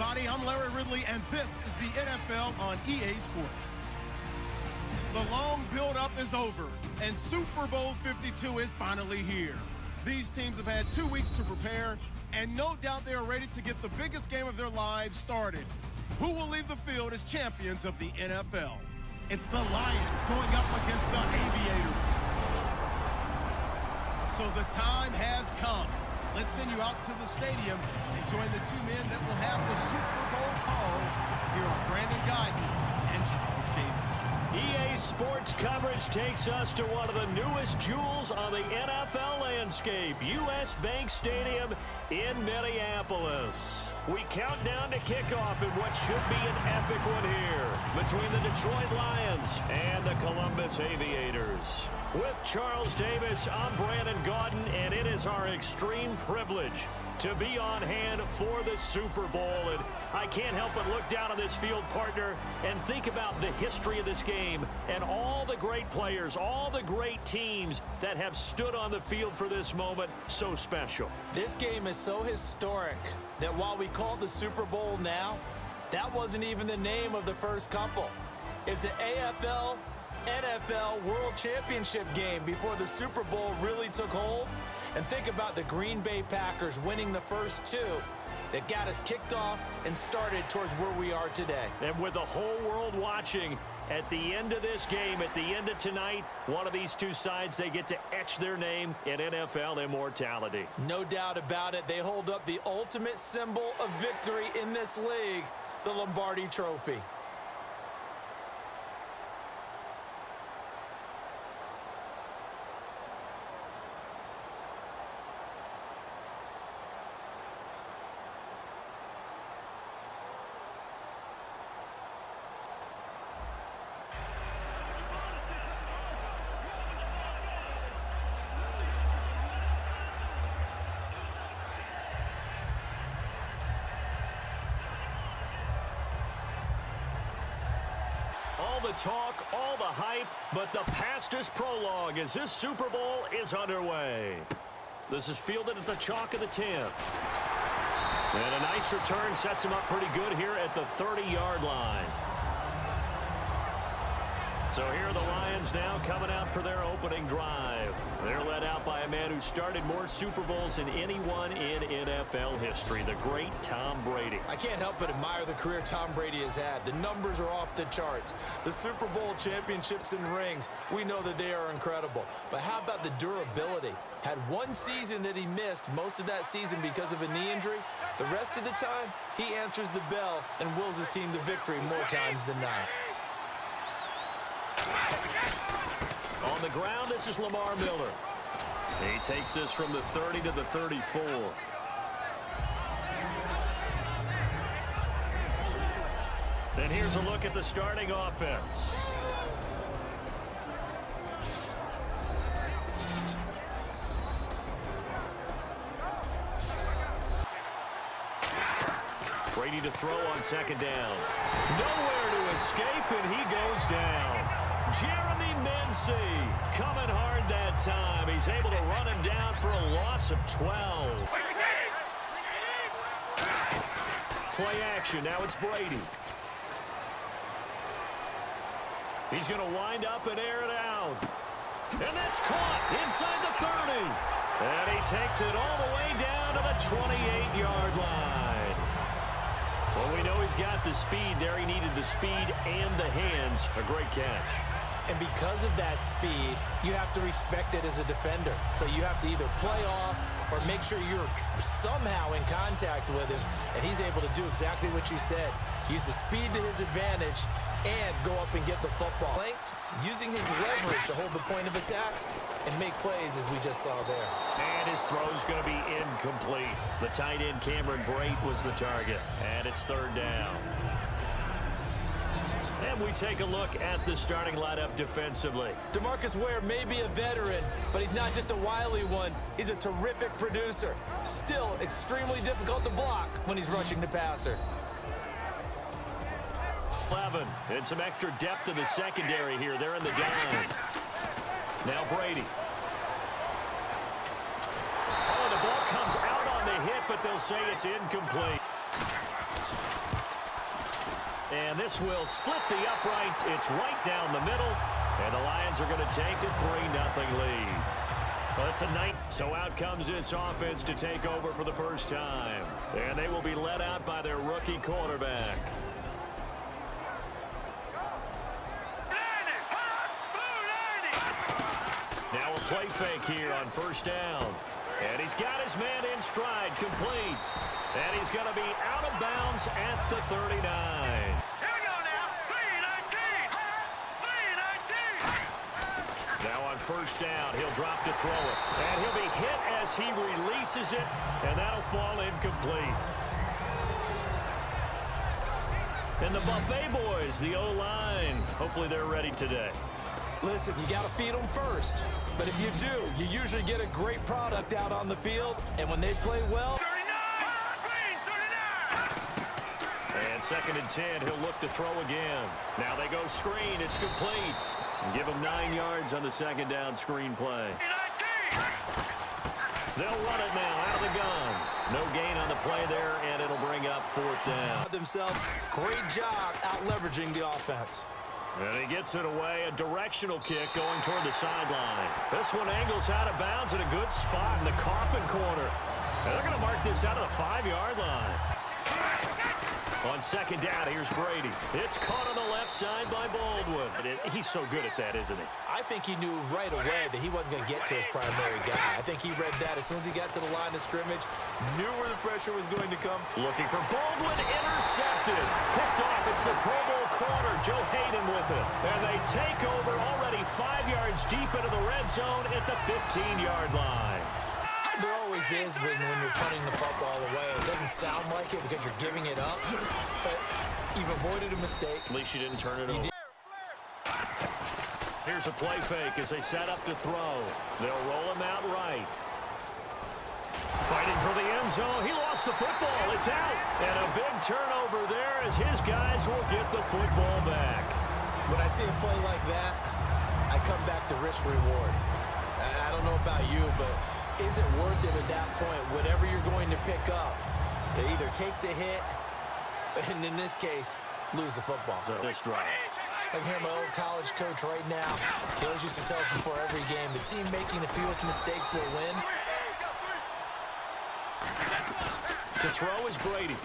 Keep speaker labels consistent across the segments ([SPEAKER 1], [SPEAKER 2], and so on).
[SPEAKER 1] everybody. I'm Larry Ridley, and this is the NFL on EA Sports. The long build-up is over, and Super Bowl 52 is finally here. These teams have had 2 weeks to prepare, and no doubt they are ready to get the biggest game of their lives started. Who will leave the field as champions of the NFL? It's the Lions going up against the Aviators. So the time has come. Let's send you out to the stadium and join the two men that will have the Super Bowl call. Here are Brandon Guyton and Charles Davis.
[SPEAKER 2] EA Sports coverage takes us to one of the newest jewels on the NFL landscape, US Bank Stadium in Minneapolis. We count down to kickoff in what should be an epic one here between the Detroit Lions and the Columbus Aviators. With Charles Davis, I'm Brandon Guyton, and it is our extreme privilege to be on hand for the Super Bowl. And I can't help but look down on this field, partner, and think about the history of this game and all the great players, all the great teams that have stood on the field for this moment. So special.
[SPEAKER 3] This game is so historic that while we call it the Super Bowl now, that wasn't even the name of the first couple. It's the AFL NFL World Championship game before the Super Bowl really took hold. And think about the Green Bay Packers winning the first two that got us kicked off and started towards where we are today.
[SPEAKER 2] And with the whole world watching, at the end of this game, at the end of tonight, one of these two sides, they get to etch their name in NFL immortality.
[SPEAKER 3] No doubt about it. They hold up the ultimate symbol of victory in this league, the Lombardi Trophy.
[SPEAKER 2] All the talk, all the hype, but the past is prologue as this Super Bowl is underway. This is fielded at the chalk of the 10. And a nice return sets him up pretty good here at the 30-yard line. So here are the Lions now coming out for their opening drive. They're led out by a man who started more Super Bowls than anyone in NFL history, the great Tom Brady.
[SPEAKER 3] I can't help but admire the career Tom Brady has had. The numbers are off the charts. The Super Bowl championships and rings, we know that they are incredible. But how about the durability? Had one season that he missed, most of that season because of a knee injury. The rest of the time, he answers the bell and wills his team to victory more times than not.
[SPEAKER 2] On the ground, this is Lamar Miller. He takes this from the 30 to the 34. And here's a look at the starting offense. Brady to throw on second down. Nowhere to escape, and he goes down. Jeremy Mency coming hard that time. He's able to run him down for a loss of 12. Play action. Now it's Brady. He's going to wind up and air it out. And that's caught inside the 30. And he takes it all the way down to the 28-yard line. Well, we know he's got the speed there. He needed the speed and the hands. A great catch.
[SPEAKER 3] And because of that speed, you have to respect it as a defender. So you have to either play off or make sure you're somehow in contact with him. And he's able to do exactly what you said. Use the speed to his advantage and go up and get the football. Length, using his leverage to hold the point of attack and make plays as we just saw there.
[SPEAKER 2] And his throw is going to be incomplete. The tight end Cameron Brate was the target. And it's third down. And we take a look at the starting lineup defensively.
[SPEAKER 3] DeMarcus Ware may be a veteran, but he's not just a wily one. He's a terrific producer. Still extremely difficult to block when he's rushing the passer.
[SPEAKER 2] 11, and some extra depth in the secondary here. They're in the dime. Now Brady. Oh, the ball comes out on the hit, but they'll say it's incomplete. And this will split the uprights. It's right down the middle. And the Lions are going to take a 3-0 lead. Well, it's a night. So out comes this offense to take over for the first time. And they will be led out by their rookie quarterback. Now a play fake here on first down. And he's got his man in stride, complete. And he's going to be out of bounds at the 39. Now on first down, he'll drop to throw it. And he'll be hit as he releases it, and that'll fall incomplete. And the Buffet boys, the O-line, hopefully they're ready today.
[SPEAKER 3] Listen, you got to feed them first. But if you do, you usually get a great product out on the field. And when they play well...
[SPEAKER 2] And 2nd and 10, he'll look to throw again. Now they go screen, it's complete. And give him 9 yards on the 2nd down screen play. They'll run it now out of the gun. No gain on the play there, and it'll bring up 4th down.
[SPEAKER 3] Themselves, great job out leveraging the offense.
[SPEAKER 2] And he gets it away, a directional kick going toward the sideline. This one angles out of bounds in a good spot in the coffin corner. And they're going to mark this out of the 5-yard line. On 2nd down, here's Brady. It's caught on the left side by Baldwin. He's so good at that, isn't he?
[SPEAKER 3] I think he knew right away that he wasn't going to get to his primary guy. I think he read that as soon as he got to the line of scrimmage, knew where the pressure was going to come.
[SPEAKER 2] Looking for Baldwin, intercepted. Picked off, it's the Pro Bowl corner, Joe Hayden with it. And they take over already 5 yards deep into the red zone at the 15-yard line.
[SPEAKER 3] There always is when you're punting the football away. It doesn't sound like it because you're giving it up, but you've avoided a mistake.
[SPEAKER 2] At least you didn't turn it over. Here's a play fake as they set up to throw. They'll roll him out right. Fighting for the end zone. He lost the football. It's out. And a big turnover there as his guys will get the football back.
[SPEAKER 3] When I see a play like that, I come back to risk reward. I don't know about you, but is it worth it at that point, whatever you're going to pick up, to either take the hit, and in this case, lose the football?
[SPEAKER 2] This drive.
[SPEAKER 3] I can hear my old college coach right now. He always used to tell us before every game, the team making the fewest mistakes will win.
[SPEAKER 2] To throw is Brady.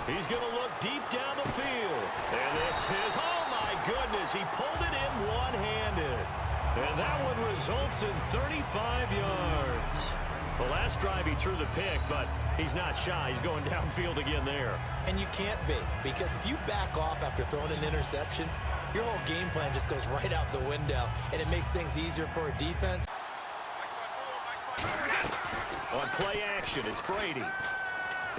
[SPEAKER 2] He's going to look deep down the field. And this is, oh my goodness, he pulled it in one-handed. And that one results in 35 yards. The last drive he threw the pick, but he's not shy. He's going downfield again there.
[SPEAKER 3] And you can't be, because if you back off after throwing an interception, your whole game plan just goes right out the window, and it makes things easier for a defense.
[SPEAKER 2] On play action, it's Brady.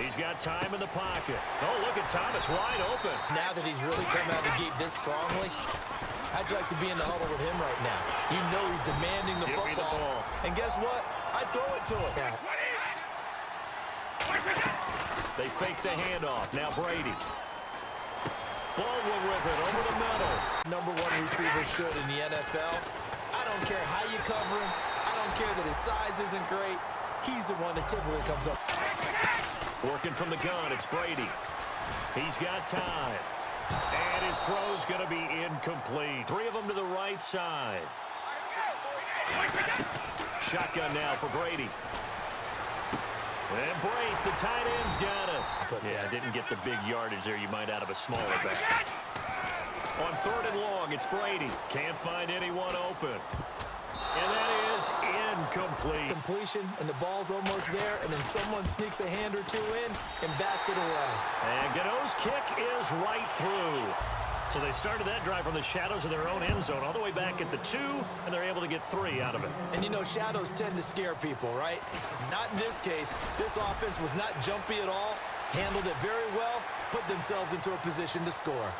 [SPEAKER 2] He's got time in the pocket. Oh, look at Thomas, wide open.
[SPEAKER 3] Now that he's really come out of the gate this strongly, how'd you like to be in the huddle with him right now? You know he's demanding the football.
[SPEAKER 2] Me the ball.
[SPEAKER 3] And guess what? I throw it to him. Yeah.
[SPEAKER 2] They fake the handoff. Now Brady. Baldwin with it over the middle.
[SPEAKER 3] #1 receiver should in the NFL. I don't care how you cover him. I don't care that his size isn't great. He's the one that typically comes up.
[SPEAKER 2] Working from the gun, it's Brady. He's got time. And his throw's going to be incomplete. 3 of them to the right side. Shotgun now for Brady. And Brate, the tight end's got it. Yeah, didn't get the big yardage there you might out of a smaller back. On 3rd and long, it's Brady. Can't find anyone open. And that is incomplete.
[SPEAKER 3] Completion, and the ball's almost there, and then someone sneaks a hand or two in and bats it away.
[SPEAKER 2] And Gano's kick is right through. So they started that drive from the shadows of their own end zone all the way back at the 2, and they're able to get 3 out of it.
[SPEAKER 3] And you know, shadows tend to scare people, right? Not in this case. This offense was not jumpy at all, handled it very well, put themselves into a position to score.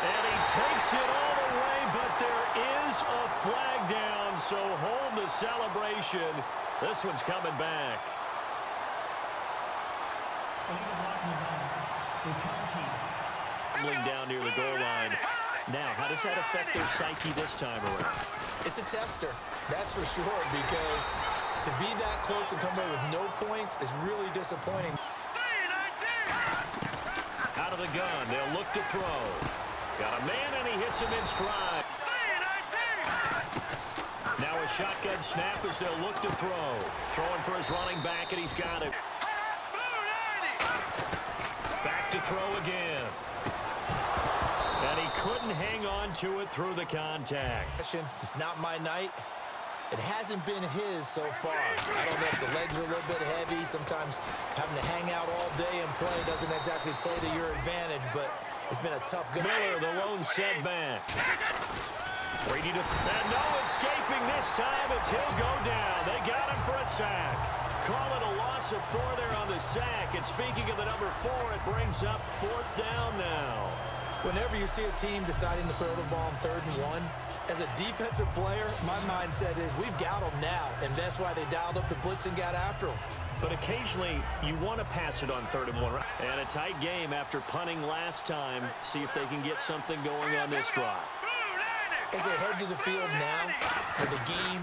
[SPEAKER 2] And he takes it all the way, but there is a flag down, so hold the celebration. This one's coming back. Down near the goal line. Now, how does that affect their psyche this time around?
[SPEAKER 3] It's a tester, that's for sure, because to be that close and come away with no points is really disappointing.
[SPEAKER 2] out of the gun. They'll look to throw. Got a man, and he hits him in stride. Now a shotgun snap as they'll look to throw. Throwing for his running back, and he's got it. Back to throw again. And he couldn't hang on to it through the contact.
[SPEAKER 3] It's not my night. It hasn't been his so far. I don't know if the legs are a little bit heavy. Sometimes having to hang out all day and play doesn't exactly play to your advantage, but it's been a tough game.
[SPEAKER 2] Miller, the lone setback. Brady to and no escaping this time as he'll go down. They got him for a sack. Call it a loss of 4 there on the sack. And speaking of the number 4, it brings up 4th down now.
[SPEAKER 3] Whenever you see a team deciding to throw the ball on 3rd and 1, as a defensive player, my mindset is we've got them now, and that's why they dialed up the blitz and got after them.
[SPEAKER 2] But occasionally, you want to pass it on 3rd and 1. And a tight game after punting last time. See if they can get something going on this drive.
[SPEAKER 3] As they head to the field now, with the game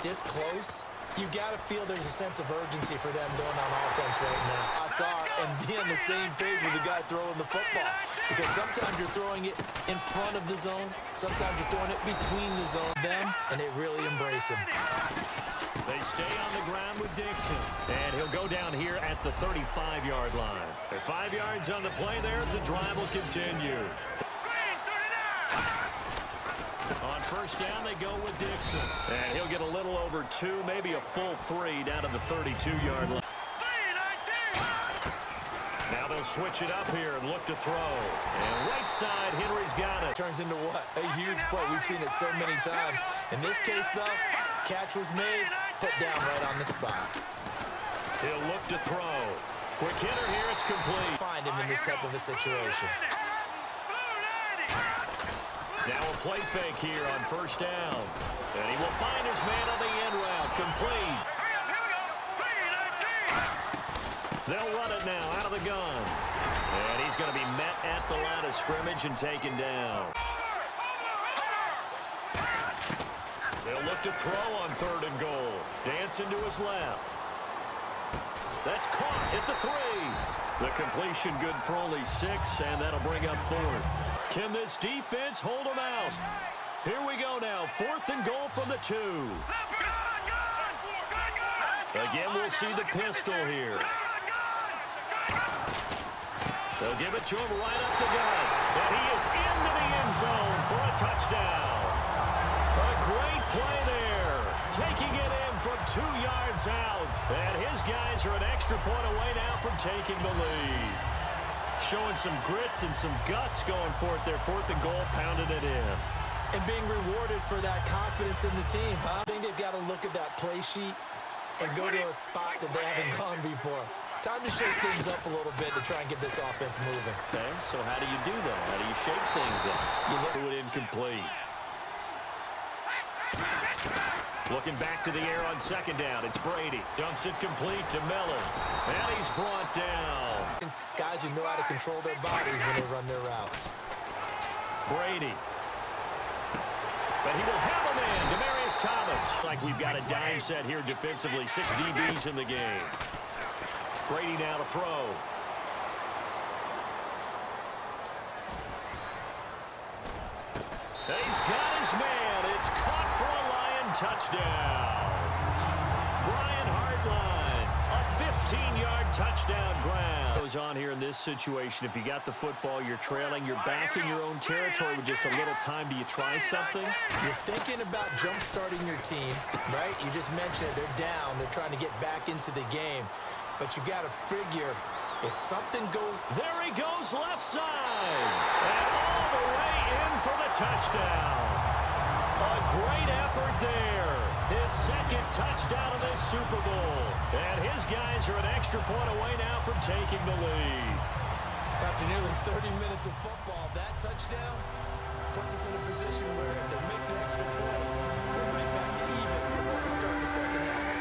[SPEAKER 3] this close, you've got to feel there's a sense of urgency for them going on offense right now. Odds are, and be on the same page with the guy throwing the football. Because sometimes you're throwing it in front of the zone, sometimes you're throwing it between the zone, and they really embrace him.
[SPEAKER 2] They stay on the ground with Dixon. And he'll go down here at the 35-yard line. They're 5 yards on the play there as the drive will continue. On 1st down, they go with Dixon. And he'll get a little over 2, maybe a full 3 down to the 32-yard line. Now they'll switch it up here and look to throw. And right side, Henry's got it.
[SPEAKER 3] Turns into what? A huge play. We've seen it so many times. In this case, though, catch was made, put down right on the spot.
[SPEAKER 2] He'll look to throw. Quick hitter here, it's complete.
[SPEAKER 3] Find him in this type of a situation.
[SPEAKER 2] Now a play fake here on 1st down. And he will find his man on the end route. Complete. They'll run it now out of the gun. And he's going to be met at the line of scrimmage and taken down. They'll look to throw on 3rd and goal. Dancing to his left. That's caught at the 3. The completion good for only 6, and that'll bring up 4th. Can this defense hold them out? Here we go now. 4th and goal from the 2. Again, we'll see the pistol here. They'll give it to him right up the gut. And he is into the end zone for a touchdown. A great play there. Taking it in from 2 yards out. And his guys are an extra point away now from taking the lead. Showing some grits and some guts going for it there. 4th and goal, pounding it in.
[SPEAKER 3] And being rewarded for that confidence in the team, huh? I think they've got to look at that play sheet and go to a spot that they haven't gone before. Time to shake things up a little bit to try and get this offense moving.
[SPEAKER 2] Okay, so how do you do that? How do you shake things up? You look to it incomplete. Looking back to the air on 2nd down. It's Brady. Dumps it complete to Miller. And he's brought down.
[SPEAKER 3] Guys who know how to control their bodies when they run their routes.
[SPEAKER 2] Brady. But he will have a man. Demaryius Thomas. Like we've got a dime set here defensively. 6 DBs in the game. Brady now to throw. He's got his man. It's caught for a Lion touchdown. Brian Hartline, a 15-yard touchdown grab. Goes on here in this situation. If you got the football, you're trailing, you're back in your own territory with just a little time. Do you try something?
[SPEAKER 3] You're thinking about jump-starting your team, right? You just mentioned it. They're down. They're trying to get back into the game. But you got to figure if something goes...
[SPEAKER 2] There he goes left side. And all the way in for the touchdown. A great effort there. His 2nd touchdown of this Super Bowl. And his guys are an extra point away now from taking the lead.
[SPEAKER 3] After nearly 30 minutes of football, that touchdown puts us in a position where if they make the extra play, we're right back to even before we start the 2nd half.